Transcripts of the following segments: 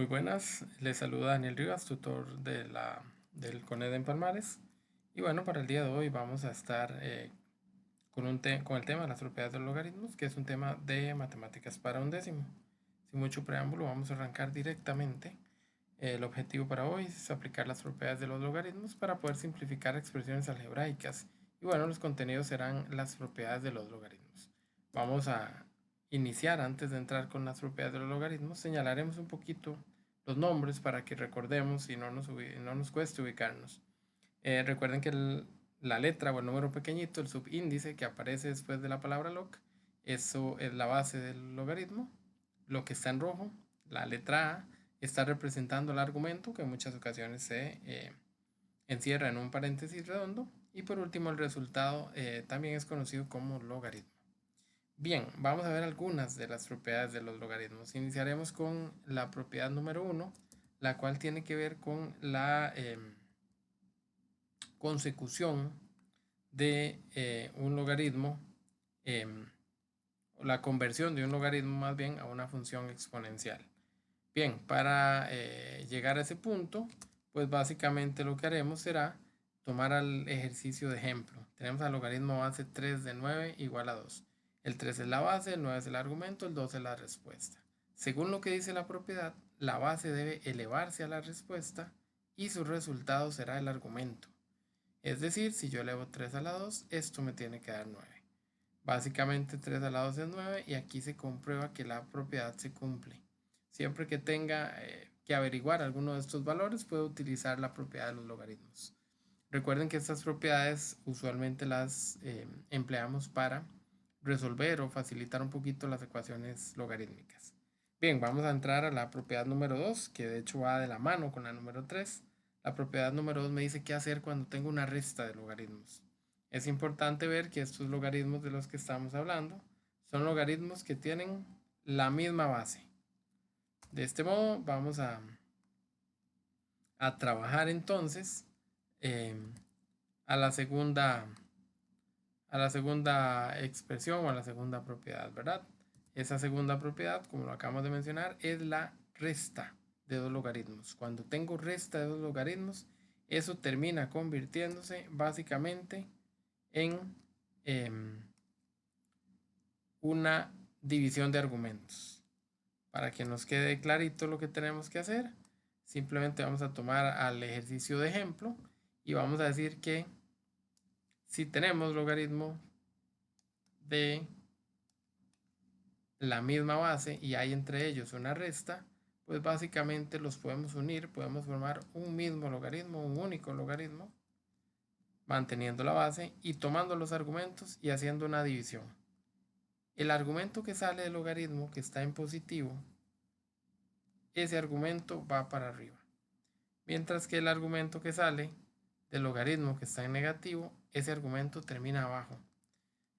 Muy buenas, les saluda Daniel Rivas, tutor del CONED en Palmares. Y bueno, para el día de hoy vamos a estar con el tema de las propiedades de los logaritmos, que es un tema de matemáticas para un décimo. Sin mucho preámbulo, vamos a arrancar directamente. El objetivo para hoy es aplicar las propiedades de los logaritmos para poder simplificar expresiones algebraicas. Y bueno, los contenidos serán las propiedades de los logaritmos. Vamos a iniciar antes de entrar con las propiedades de los logaritmos. Señalaremos un poquito los nombres para que recordemos y no nos cueste ubicarnos. Recuerden que la letra o el número pequeñito, el subíndice que aparece después de la palabra log, eso es la base del logaritmo. Lo que está en rojo, la letra A, está representando el argumento, que en muchas ocasiones se encierra en un paréntesis redondo. Y por último, el resultado también es conocido como logaritmo. Bien, vamos a ver algunas de las propiedades de los logaritmos. Iniciaremos con la propiedad número 1, la cual tiene que ver con la consecución de un logaritmo, o la conversión de un logaritmo más bien a una función exponencial. Bien, para llegar a ese punto, pues básicamente lo que haremos será tomar al ejercicio de ejemplo. Tenemos al logaritmo base 3 de 9 igual a 2. El 3 es la base, el 9 es el argumento, el 2 es la respuesta. Según lo que dice la propiedad, la base debe elevarse a la respuesta y su resultado será el argumento. Es decir, si yo elevo 3 a la 2, esto me tiene que dar 9. Básicamente 3 a la 2 es 9 y aquí se comprueba que la propiedad se cumple. Siempre que tenga que averiguar alguno de estos valores, puedo utilizar la propiedad de los logaritmos. Recuerden que estas propiedades usualmente las empleamos para resolver o facilitar un poquito las ecuaciones logarítmicas. Bien, vamos a entrar a la propiedad número 2, que de hecho va de la mano con la número 3. La propiedad número 2 me dice qué hacer cuando tengo una resta de logaritmos. Es importante ver que estos logaritmos de los que estamos hablando son logaritmos que tienen la misma base. De este modo vamos a trabajar entonces a la segunda expresión o a la segunda propiedad, ¿verdad? Esa segunda propiedad, como lo acabamos de mencionar, es la resta de dos logaritmos. Cuando tengo resta de dos logaritmos, eso termina convirtiéndose básicamente en una división de argumentos. Para que nos quede clarito lo que tenemos que hacer, simplemente vamos a tomar al ejercicio de ejemplo y vamos a decir que si tenemos logaritmo de la misma base y hay entre ellos una resta, pues básicamente los podemos unir, podemos formar un mismo logaritmo, un único logaritmo, manteniendo la base y tomando los argumentos y haciendo una división. El argumento que sale del logaritmo, que está en positivo, ese argumento va para arriba. Mientras que el argumento que sale del logaritmo que está en negativo, ese argumento termina abajo.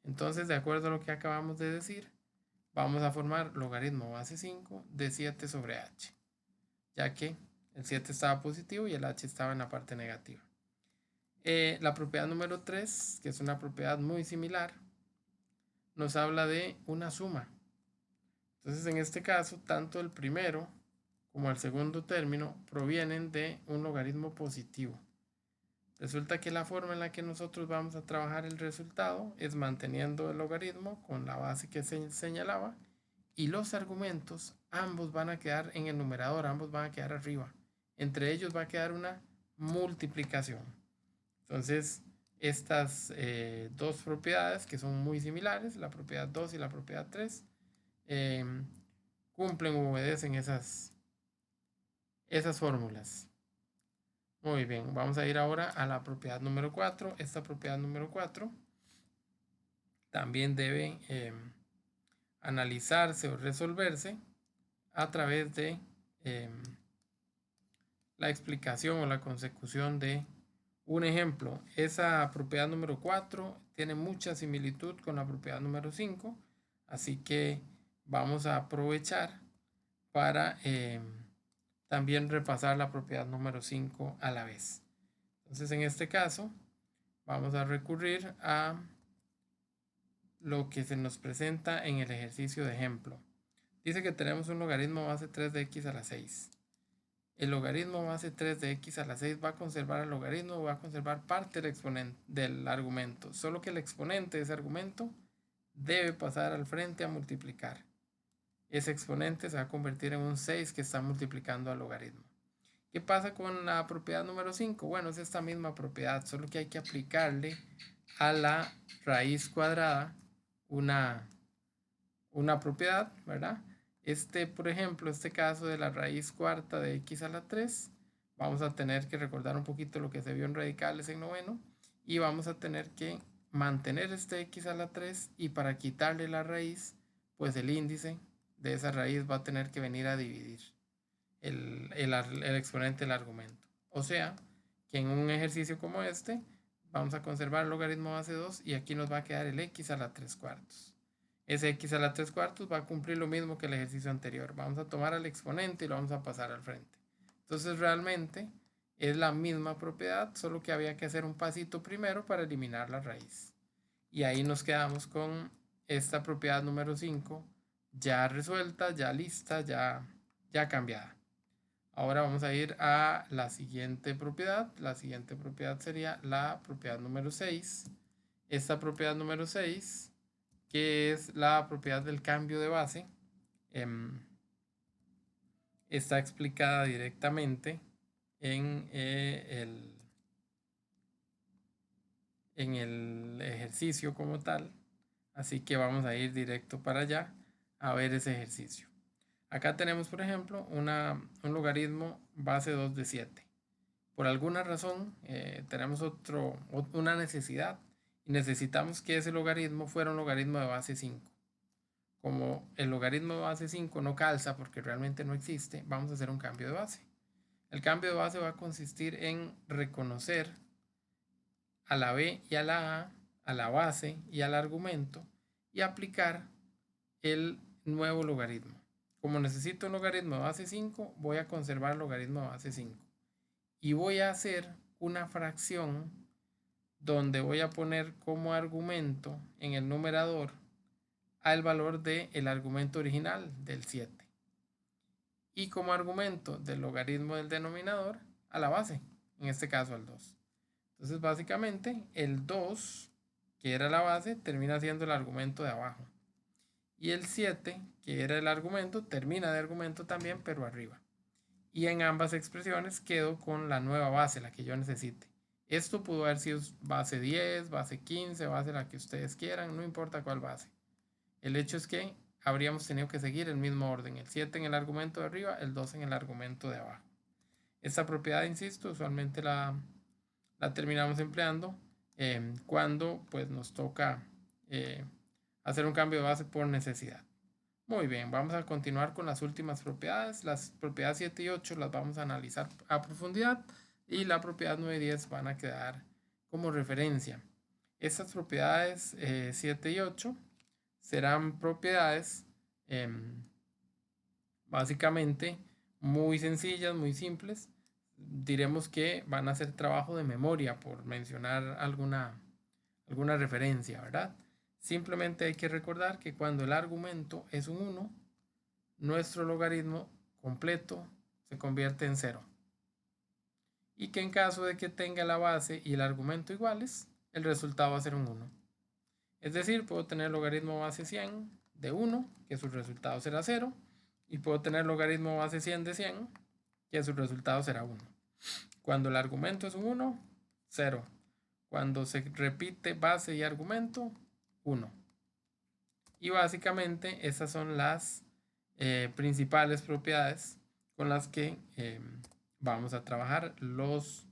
Entonces, de acuerdo a lo que acabamos de decir, vamos a formar logaritmo base 5 de 7 sobre h, ya que el 7 estaba positivo y el h estaba en la parte negativa. La propiedad número 3, que es una propiedad muy similar, nos habla de una suma. Entonces, en este caso, tanto el primero como el segundo término provienen de un logaritmo positivo. Resulta que la forma en la que nosotros vamos a trabajar el resultado es manteniendo el logaritmo con la base que se señalaba y los argumentos ambos van a quedar en el numerador, ambos van a quedar arriba. Entre ellos va a quedar una multiplicación. Entonces, estas dos propiedades que son muy similares, la propiedad 2 y la propiedad 3, cumplen o obedecen esas fórmulas. Muy bien, vamos a ir ahora a la propiedad número 4. Esta propiedad número 4 también debe analizarse o resolverse a través de la explicación o la consecución de un ejemplo. Esa propiedad número 4 tiene mucha similitud con la propiedad número 5, así que vamos a aprovechar para también repasar la propiedad número 5 a la vez. Entonces, en este caso, vamos a recurrir a lo que se nos presenta en el ejercicio de ejemplo. Dice que tenemos un logaritmo base 3 de x a la 6. el logaritmo base 3 de x a la 6 va a conservar el logaritmo o va a conservar parte del exponente del argumento, solo que el exponente de ese argumento debe pasar al frente a multiplicar. Ese exponente se va a convertir en un 6 que está multiplicando al logaritmo. ¿Qué pasa con la propiedad número 5? Bueno, es esta misma propiedad, solo que hay que aplicarle a la raíz cuadrada una propiedad, ¿verdad? Por ejemplo, este caso de la raíz cuarta de x a la 3, vamos a tener que recordar un poquito lo que se vio en radicales en noveno y vamos a tener que mantener este x a la 3 y para quitarle la raíz, pues el índice de esa raíz va a tener que venir a dividir el exponente del argumento. O sea, que en un ejercicio como este, vamos a conservar el logaritmo base 2 y aquí nos va a quedar el x a la 3 cuartos. Ese x a la 3 cuartos va a cumplir lo mismo que el ejercicio anterior. Vamos a tomar al exponente y lo vamos a pasar al frente. Entonces realmente es la misma propiedad, solo que había que hacer un pasito primero para eliminar la raíz. Y ahí nos quedamos con esta propiedad número 5 ya resuelta, ya lista, ya cambiada. Ahora vamos a ir a la siguiente propiedad. La siguiente propiedad sería la propiedad número 6. Esta propiedad número 6, que es la propiedad del cambio de base, está explicada directamente en el ejercicio como tal. Así que vamos a ir directo para allá a ver ese ejercicio. Acá tenemos, por ejemplo, un logaritmo base 2 de 7. Por alguna razón tenemos una necesidad y necesitamos que ese logaritmo fuera un logaritmo de base 5. Como el logaritmo de base 5 no calza porque realmente no existe, vamos a hacer un cambio de base. El cambio de base va a consistir en reconocer a la b y a la a, a la base y al argumento y aplicar el nuevo logaritmo. Como necesito un logaritmo de base 5, voy a conservar el logaritmo de base 5. Y voy a hacer una fracción donde voy a poner como argumento en el numerador al valor del argumento original del 7. Y como argumento del logaritmo del denominador a la base, en este caso al 2. Entonces básicamente el 2, que era la base, termina siendo el argumento de abajo. Y el 7, que era el argumento, termina de argumento también, pero arriba. Y en ambas expresiones quedo con la nueva base, la que yo necesite. Esto pudo haber sido base 10, base 15, base la que ustedes quieran, no importa cuál base. El hecho es que habríamos tenido que seguir el mismo orden, el 7 en el argumento de arriba, el 2 en el argumento de abajo. Esta propiedad, insisto, usualmente la terminamos empleando cuando pues, nos toca hacer un cambio de base por necesidad. Muy bien, vamos a continuar con las últimas propiedades. Las propiedades 7 y 8 las vamos a analizar a profundidad y la propiedad 9 y 10 van a quedar como referencia. Estas propiedades 7 y 8 serán propiedades básicamente muy sencillas, muy simples. Diremos que van a ser trabajo de memoria por mencionar alguna referencia, ¿verdad? Simplemente hay que recordar que cuando el argumento es un 1, nuestro logaritmo completo se convierte en 0. Y que en caso de que tenga la base y el argumento iguales, el resultado va a ser un 1. Es decir, puedo tener logaritmo base 100 de 1, que su resultado será 0, y puedo tener logaritmo base 100 de 100, que su resultado será 1. Cuando el argumento es un 1, 0. Cuando se repite base y argumento, 1. Y básicamente esas son las principales propiedades con las que vamos a trabajar los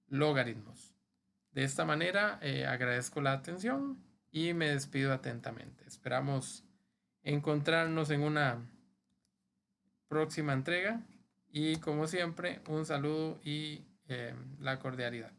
logaritmos. De esta manera agradezco la atención y me despido atentamente. Esperamos encontrarnos en una próxima entrega y como siempre un saludo y la cordialidad.